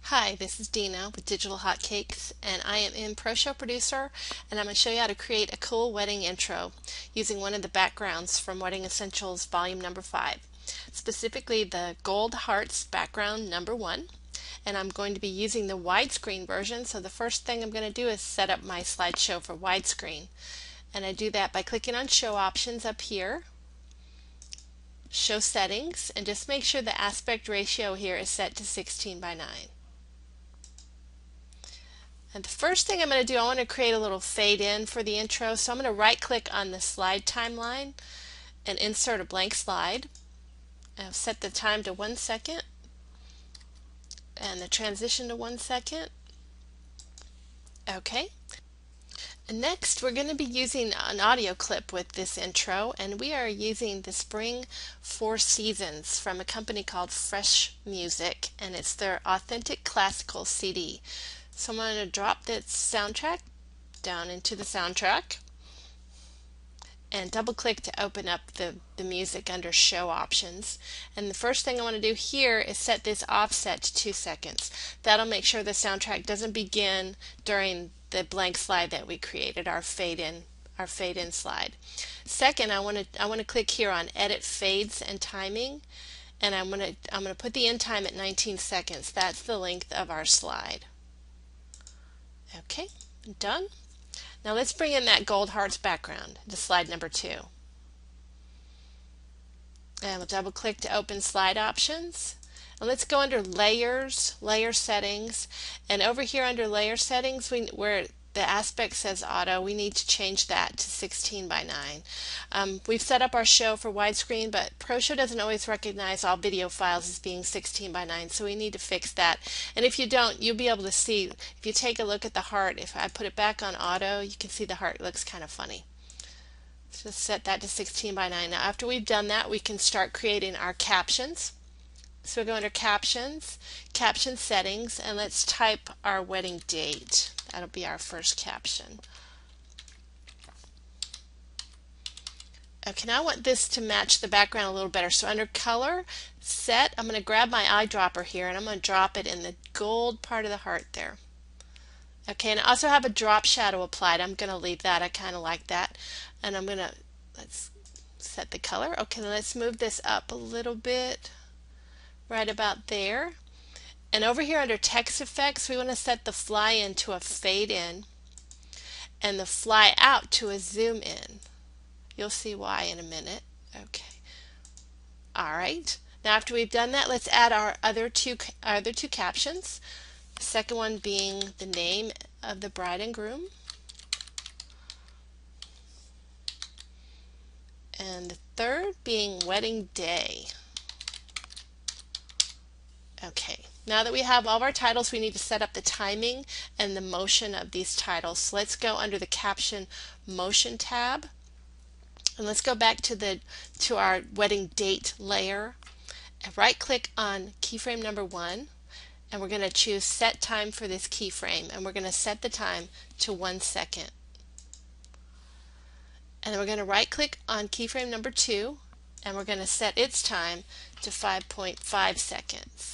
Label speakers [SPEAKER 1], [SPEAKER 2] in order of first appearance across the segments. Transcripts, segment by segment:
[SPEAKER 1] Hi, this is Dina with Digital Hotcakes, and I am in ProShow Producer, and I'm going to show you how to create a cool wedding intro using one of the backgrounds from Wedding Essentials Volume Number 5, specifically the Gold Hearts background number 1. And I'm going to be using the widescreen version, so the first thing I'm going to do is set up my slideshow for widescreen. And I do that by clicking on Show Options up here, Show Settings, and just make sure the aspect ratio here is set to 16:9. And the first thing I'm going to do, I want to create a little fade in for the intro. So I'm going to right click on the slide timeline and insert a blank slide. I'll set the time to 1 second and the transition to 1 second. Okay. And next we're going to be using an audio clip with this intro, and we are using the Spring Four Seasons from a company called Fresh Music, and it's their Authentic Classical CD. So I'm going to drop this soundtrack down into the soundtrack and double click to open up the music under Show Options. And the first thing I want to do here is set this offset to 2 seconds. That'll make sure the soundtrack doesn't begin during the blank slide that we created, our fade in slide. Second, I want to click here on Edit Fades and Timing, and I'm going to put the end time at 19 seconds. That's the length of our slide. Okay, done. Now let's bring in that Gold Hearts background to slide number 2. And we'll double click to open slide options. And let's go under Layers, Layer Settings, and over here under Layer Settings, where the aspect says auto, we need to change that to 16:9. We've set up our show for widescreen, but ProShow doesn't always recognize all video files as being 16:9, so we need to fix that. And if you don't, you'll be able to see, if you take a look at the heart, if I put it back on auto, you can see the heart looks kind of funny. So just set that to 16:9. Now after we've done that, we can start creating our captions. So we'll go under Captions, Caption Settings, and let's type our wedding date. That'll be our first caption. Okay, now I want this to match the background a little better. So under Color, Set, I'm going to grab my eyedropper here and I'm going to drop it in the gold part of the heart there. Okay, and I also have a drop shadow applied. I'm going to leave that. I kind of like that. And I'm going to, let's set the color. Okay, let's move this up a little bit. Right about there. And over here under Text Effects, we want to set the fly in to a fade in and the fly out to a zoom in. You'll see why in a minute. Okay. Alright. Now after we've done that, let's add our other two captions. The second one being the name of the bride and groom. And the third being wedding day. Okay, now that we have all of our titles, we need to set up the timing and the motion of these titles. So let's go under the Caption Motion tab, and let's go back to our wedding date layer, and right click on keyframe number 1, and we're going to choose Set Time for this keyframe, and we're going to set the time to 1 second. And then we're going to right click on keyframe number 2, and we're going to set its time to 5.5 seconds.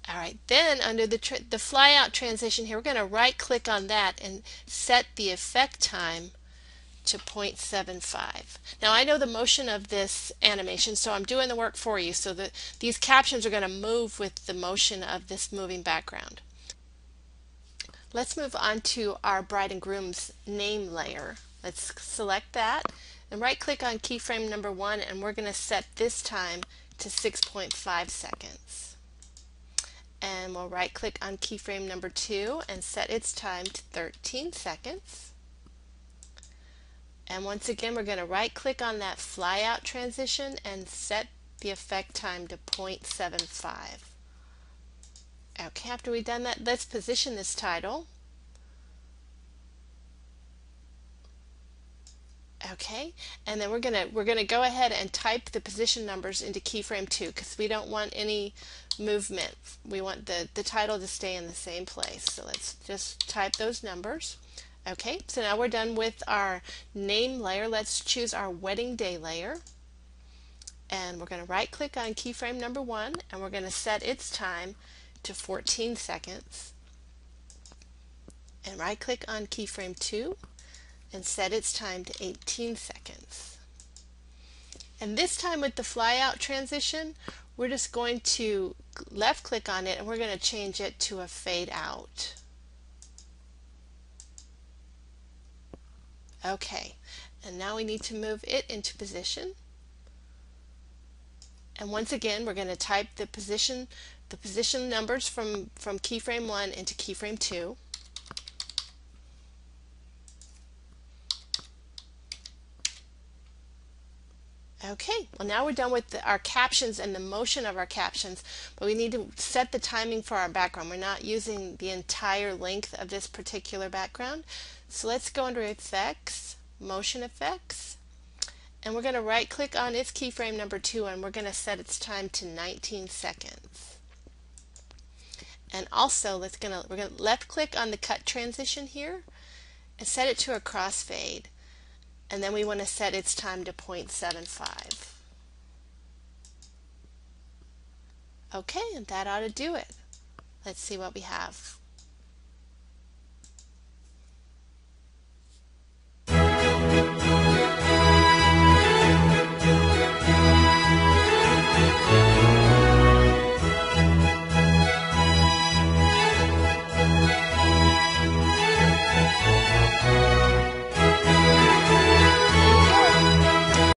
[SPEAKER 1] Alright, then under the fly out transition here, we're going to right click on that and set the effect time to 0.75. Now I know the motion of this animation, so I'm doing the work for you, so that these captions are going to move with the motion of this moving background. Let's move on to our bride and groom's name layer. Let's select that and right click on keyframe number 1, and we're going to set this time to 6.5 seconds. And we'll right click on keyframe number 2 and set its time to 13 seconds. And once again, we're going to right click on that fly out transition and set the effect time to 0.75. Okay, after we've done that, let's position this title. Okay, and then we're gonna go ahead and type the position numbers into keyframe 2 because we don't want any movement. We want the title to stay in the same place. So let's just type those numbers. Okay, so now we're done with our name layer. Let's choose our wedding day layer, and we're going to right click on keyframe number 1, and we're going to set its time to 14 seconds and right click on keyframe 2 and set its time to 18 seconds. And this time with the flyout transition, we're just going to left click on it and we're going to change it to a fade out. Okay, and now we need to move it into position. And once again, we're going to type the position numbers from keyframe 1 into keyframe 2. Okay, well now we're done with our captions and the motion of our captions, but we need to set the timing for our background. We're not using the entire length of this particular background. So let's go under Effects, Motion Effects, and we're going to right click on its keyframe number 2 and we're going to set its time to 19 seconds. And also we're going to left click on the cut transition here and set it to a crossfade. And then we want to set its time to 0.75. Okay, and that ought to do it. Let's see what we have.